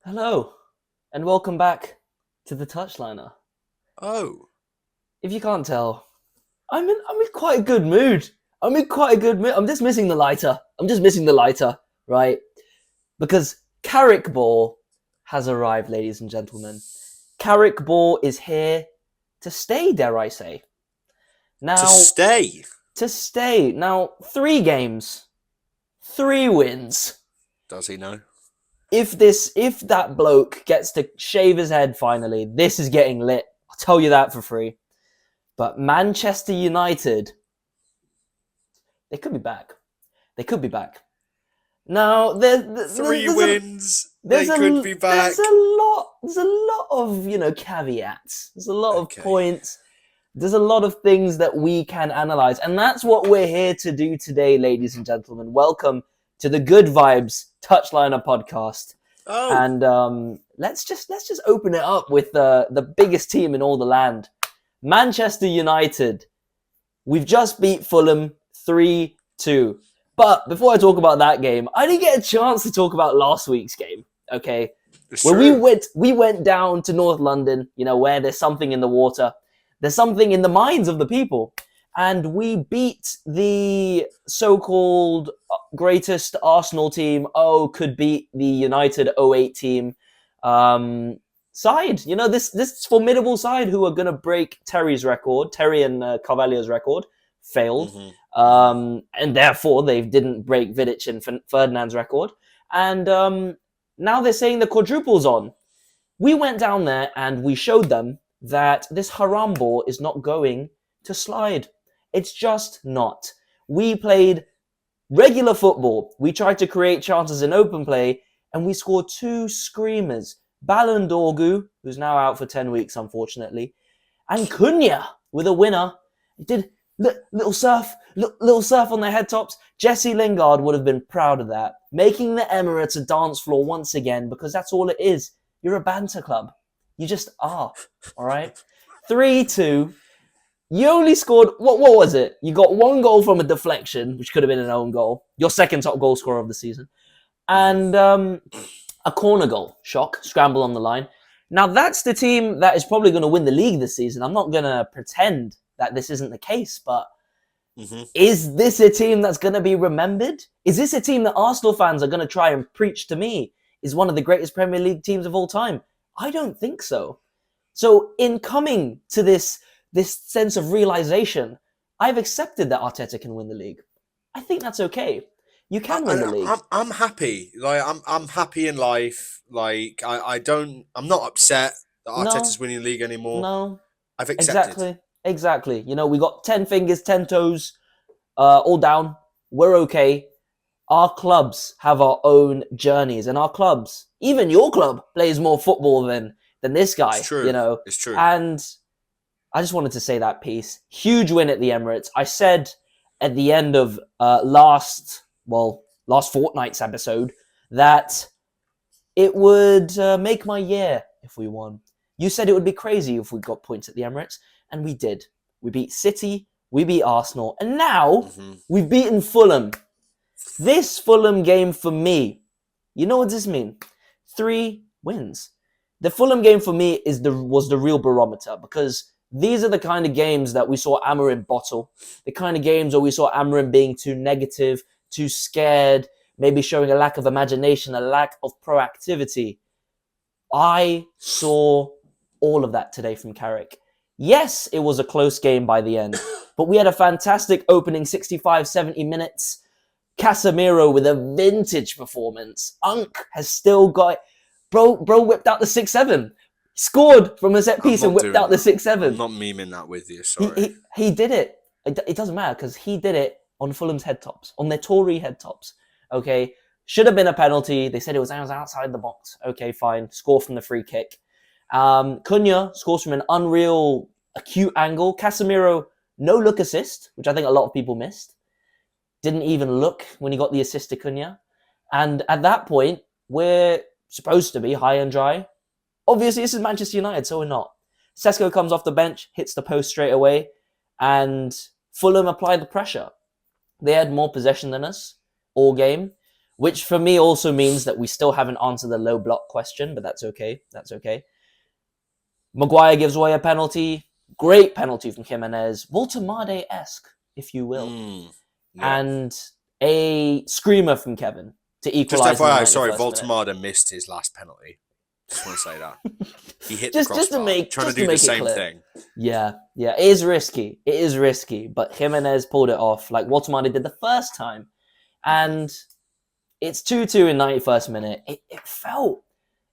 Hello, and welcome back to the Touchliner. Oh, If you can't tell, I'm in quite a good mood. I'm in quite a good mood. I'm just missing the lighter. Right? Because Carrick Ball has arrived, ladies and gentlemen. Carrick Ball is here to stay, dare I say. to Now, stay. to stay. Now, 3 games, 3 wins. Does he know? If that bloke gets to shave his head finally, this is getting lit. I'll tell you that for free. But Manchester United, they could be back. They could be back. Now Three wins. They there's could a be back. there's a lot of caveats. There's a lot of Okay. points. There's a lot of things that we can analyze, and that's what we're here to do today, ladies and gentlemen. Welcome to the Good Vibes Touchliner podcast, Oh, and let's just open it up with the biggest team in all the land, Manchester United. We've just beat Fulham 3-2. But before I talk about that game, I didn't get a chance to talk about last week's game. Okay, it's where true. we went down to North London, where there's something in the water, there's something in the minds of the people, and we beat the so-called greatest Arsenal team. Oh, could beat the United '08 team side. This formidable side who are going to break Terry and Carvalho's record. Failed. And therefore they didn't break Vidic and Ferdinand's record. And now they're saying the quadruple's on. We went down there and we showed them that this haram ball is not going to slide. It's just not. We played regular football. We tried to create chances in open play, and we scored 2 screamers. Ballon d'Orgu, who's now out for 10 weeks, unfortunately, and Cunha with a winner. It did little surf on their head tops. Jesse Lingard would have been proud of that. Making the Emirates a dance floor once again, because that's all it is. You're a banter club. You just are. All right? 3-2. You only scored, what was it? You got 1 goal from a deflection, which could have been an own goal. Your second top goal scorer of the season. And a corner goal. Shock. Scramble on the line. Now, that's the team that is probably going to win the league this season. I'm not going to pretend that this isn't the case, but is this a team that's going to be remembered? Is this a team that Arsenal fans are going to try and preach to me is one of the greatest Premier League teams of all time? I don't think so. So in coming to this sense of realization, I've accepted that Arteta can win the league. I think that's okay. You can win the league. I'm happy. I'm happy in life. I'm not upset that No, Arteta's winning the league anymore. no, I've accepted. exactly. We got 10 fingers, 10 toes, all down. We're okay. Our clubs have our own journeys, and our clubs, even your club, plays more football than this guy. It's true. It's true. And I just wanted to say that piece. Huge win at the Emirates. I said at the end of last fortnight's episode that it would make my year if we won. You said it would be crazy if we got points at the Emirates, and we did. We beat City, we beat Arsenal, and now we've beaten Fulham. This Fulham game for me, you know what this means? 3 wins. The Fulham game for me was the real barometer, because these are the kind of games that we saw Amorim bottle. The kind of games where we saw Amorim being too negative, too scared, maybe showing a lack of imagination, a lack of proactivity. I saw all of that today from Carrick. Yes, it was a close game by the end, but we had a fantastic opening 65, 70 minutes. Casemiro with a vintage performance. Unk has still got... Bro whipped out the 6-7. Scored from a set piece and whipped out the 6-7. I'm not memeing that with you, sorry. He did it. It doesn't matter, because he did it on Fulham's head tops, on their Tory head tops. Okay, should have been a penalty. They said it was outside the box. Okay, fine. Score from the free kick. Cunha scores from an unreal, acute angle. Casemiro, no look assist, which I think a lot of people missed. Didn't even look when he got the assist to Cunha. And at that point, we're supposed to be high and dry. Obviously, this is Manchester United, so we're not. Sesko comes off the bench, hits the post straight away, and Fulham apply the pressure. They had more possession than us all game. which for me also means that we still haven't answered the low block question, but that's okay. That's okay. Maguire gives away a penalty. Great penalty from Jimenez. Voltemade-esque, if you will. Yeah. And a screamer from Kevin to Just equalise in the FYI, sorry, 91st minute. Voltemade missed his last penalty. Just want to say that. He hit the just crossbar, to make trying just to do to make the same it clear. thing. Yeah. It is risky. It is risky, but Jimenez pulled it off like Voltemade did the first time. And it's 2-2 in 91st minute. It felt,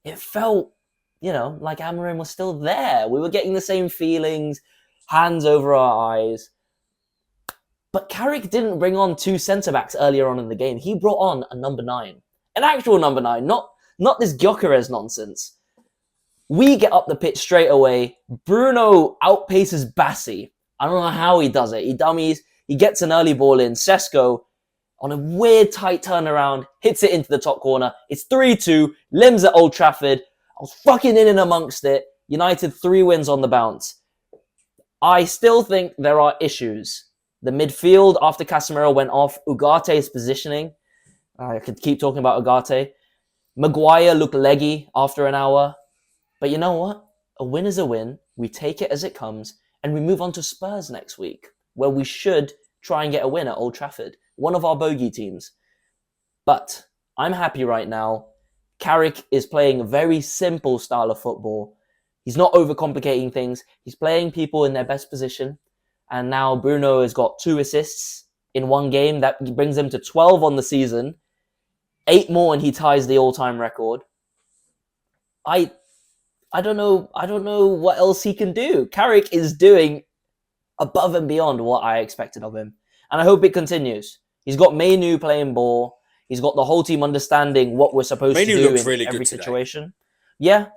like Amorim was still there. We were getting the same feelings, hands over our eyes. But Carrick didn't bring on two centre-backs earlier on in the game. He brought on a number 9. An actual number 9, not this Gyökeres nonsense. We get up the pitch straight away. Bruno outpaces Bassi. I don't know how he does it. He dummies. He gets an early ball in. Sesko, on a weird tight turnaround, hits it into the top corner. It's 3-2. Limbs at Old Trafford. I was fucking in and amongst it. United 3 wins on the bounce. I still think there are issues. The midfield, after Casemiro went off, Ugate's positioning. I could keep talking about Ugarte. Maguire looked leggy after an hour. But you know what? A win is a win. We take it as it comes. And we move on to Spurs next week, where we should try and get a win at Old Trafford. One of our bogey teams. But I'm happy right now. Carrick is playing a very simple style of football. He's not overcomplicating things. He's playing people in their best position. And now Bruno has got 2 assists in one game. That brings him to 12 on the season. 8 more and he ties the all-time record. I don't know what else he can do. Carrick is doing above and beyond what I expected of him. And I hope it continues. He's got Mainu playing ball. He's got the whole team understanding what we're supposed to do in really every situation. Yeah.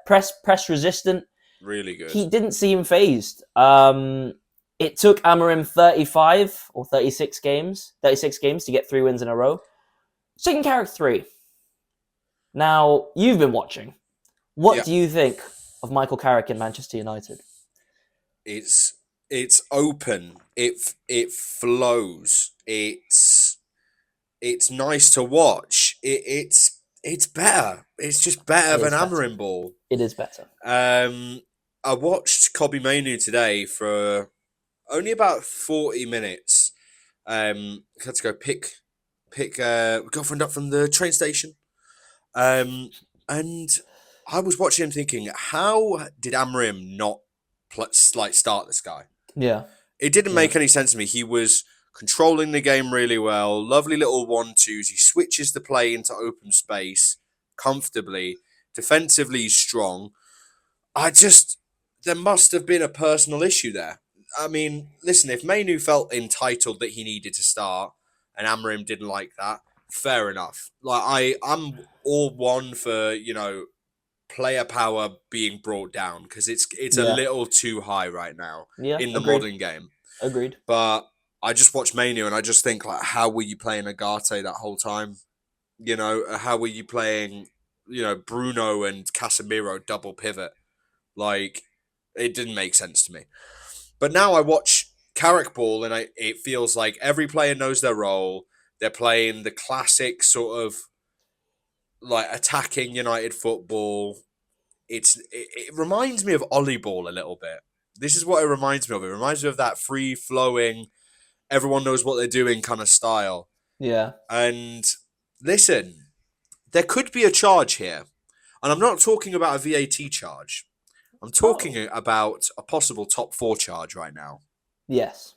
Press resistant. Really good. He didn't seem phased. It took Amorim 35 or 36 games to get 3 wins in a row. Second Carrick 3. Now, you've been watching. What do you think of Michael Carrick in Manchester United? It's open. It flows. It's nice to watch. It's better. It's just better than Amorim ball. It is better. I watched Kobbie Mainoo today for only about 40 minutes. I had to go pick girlfriend up from the train station. And I was watching him thinking, how did Amorim not start this guy? Yeah. It didn't make any sense to me. He was controlling the game really well. Lovely little 1-2s. He switches the play into open space comfortably. Defensively, he's strong. There must have been a personal issue there. I mean, listen, if Mainu felt entitled that he needed to start and Amorim didn't like that, fair enough. I'm all one for, player power being brought down because it's a little too high right now in the modern game. Agreed. But I just watch Mainu and I just think, how were you playing Ugarte that whole time? How were you playing, Bruno and Casemiro double pivot? It didn't make sense to me. But now I watch Carrick ball and it feels like every player knows their role. They're playing the classic sort of attacking United football. It reminds me of Ollie ball a little bit. This is what it reminds me of. It reminds me of that free-flowing, everyone knows what they're doing kind of style. Yeah. And listen, there could be a charge here. And I'm not talking about a VAT charge. I'm talking about a possible top 4 charge right now. Yes.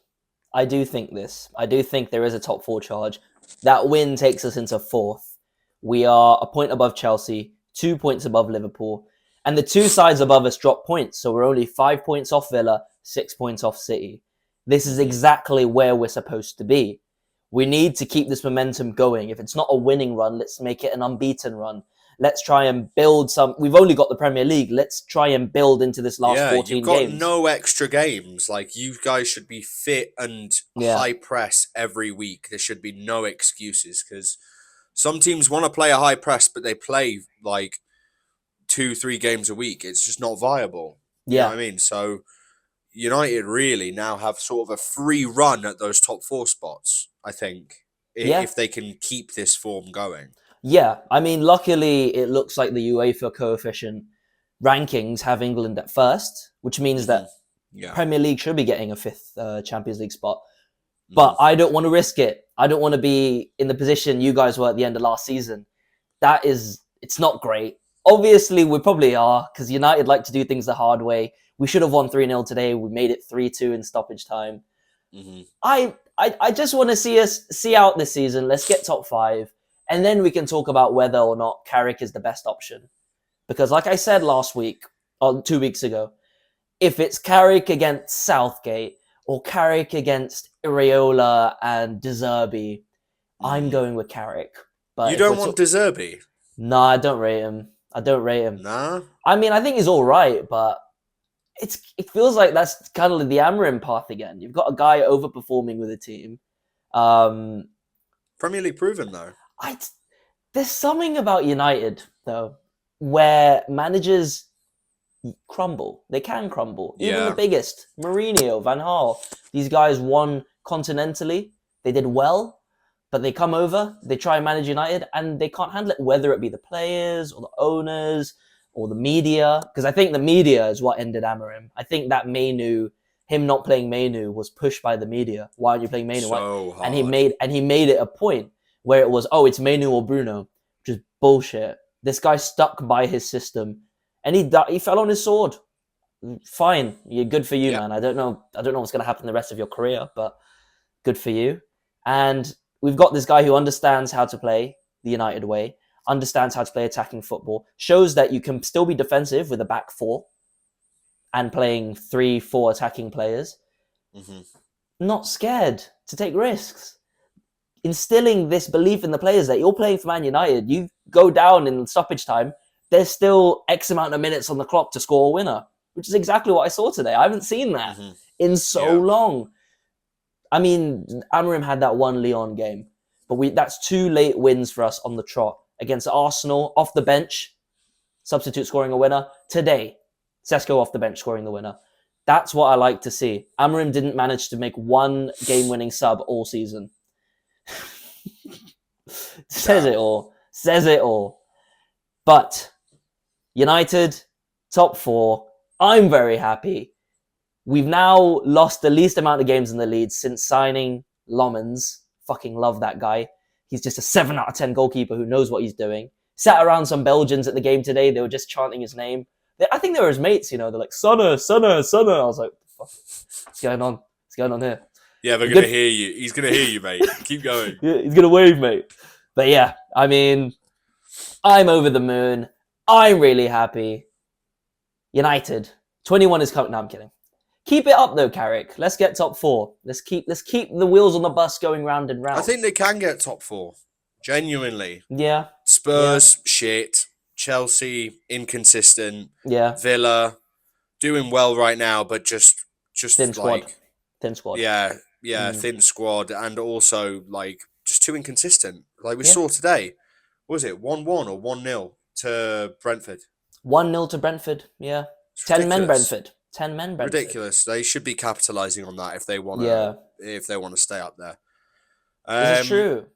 I do think this. I do think there is a top 4 charge. That win takes us into 4th. We are a point above Chelsea, 2 points above Liverpool. And the 2 sides above us drop points. So we're only 5 points off Villa, 6 points off City. This is exactly where we're supposed to be. We need to keep this momentum going. If it's not a winning run, let's make it an unbeaten run. Let's try and build some... We've only got the Premier League. Let's try and build into this last 14 you've got games. No extra games. You guys should be fit and high press every week. There should be no excuses because some teams want to play a high press, but they play 2-3 games a week. It's just not viable. You know what I mean? So United really now have sort of a free run at those top 4 spots, I think. Yeah. if they can keep this form going. Yeah, I mean, luckily it looks like the UEFA coefficient rankings have England at first, which means that Yeah. Premier League should be getting a fifth Champions League spot. But Mhm. I don't want to risk it. I don't want to be in the position you guys were at the end of last season. It's not great. Obviously, we probably are, because United like to do things the hard way. We should have won 3-0 today. We made it 3-2 in stoppage time. Mhm. I just want to see us see out this season. Let's get top 5. And then we can talk about whether or not Carrick is the best option. Because like I said last week, or 2 weeks ago, if it's Carrick against Southgate or Carrick against Iraola and De Zerbi, I'm going with Carrick. But You if we're don't want De Zerbi? Nah, I don't rate him. I don't rate him. Nah. I mean, I think he's all right, but it feels like that's kind of the Amorim path again. You've got a guy overperforming with a team. Premier League proven though. There's something about United though, where managers crumble. They can crumble. Even the Yeah. biggest, Mourinho, Van Gaal, these guys won continentally. They did well, but they come over, they try and manage United, and they can't handle it, whether it be the players or the owners or the media. Because I think the media is what ended Amorim. I think that him not playing Mainu was pushed by the media. Why aren't you playing Mainu? So hard. And he made it a point where it was, oh, it's Mainu or Bruno, which is bullshit. This guy stuck by his system, and he fell on his sword. Fine, you're good for you, man. I don't know what's going to happen the rest of your career, but good for you. And we've got this guy who understands how to play the United way, understands how to play attacking football, shows that you can still be defensive with a back 4 and playing 3-4 attacking players. Not scared to take risks. Instilling this belief in the players that you're playing for Man United, you go down in stoppage time, there's still X amount of minutes on the clock to score a winner, which is exactly what I saw today. I haven't seen that in so long. I mean, Amorim had that one Lyon game, but that's 2 late wins for us on the trot. Against Arsenal, off the bench, substitute scoring a winner. Today, Sesko off the bench scoring the winner. That's what I like to see. Amorim didn't manage to make one game-winning sub all season. Says it all. But United, top 4. I'm very happy. We've now lost the least amount of games in the lead since signing Lomans. Fucking love that guy. He's just a 7 out of 10 goalkeeper who knows what he's doing. Sat around some Belgians at the game today. They were just chanting his name. I think they were his mates, They're like, Sonner, Sonner, Sonner. I was like, what's going on? What's going on here? Yeah, they're going to hear you. He's going to hear you, mate. Keep going. Yeah, he's going to wave, mate. But yeah, I mean, I'm over the moon. I'm really happy. United. 21 is coming. No, I'm kidding. Keep it up though, Carrick. Let's get top 4. Let's keep the wheels on the bus going round and round. I think they can get top 4. Genuinely. Yeah. Spurs, shit. Chelsea, inconsistent. Yeah. Villa, doing well right now, but just thin squad. Thin squad. Yeah, thin squad, and also just too inconsistent. Like we saw today. What was it 1-1 or 1-0 to Brentford? 1-0 to Brentford. Yeah. 10 men Brentford. 10 men Brentford. Ridiculous. They should be capitalising on that if they want to. If they want to stay up there. This is true.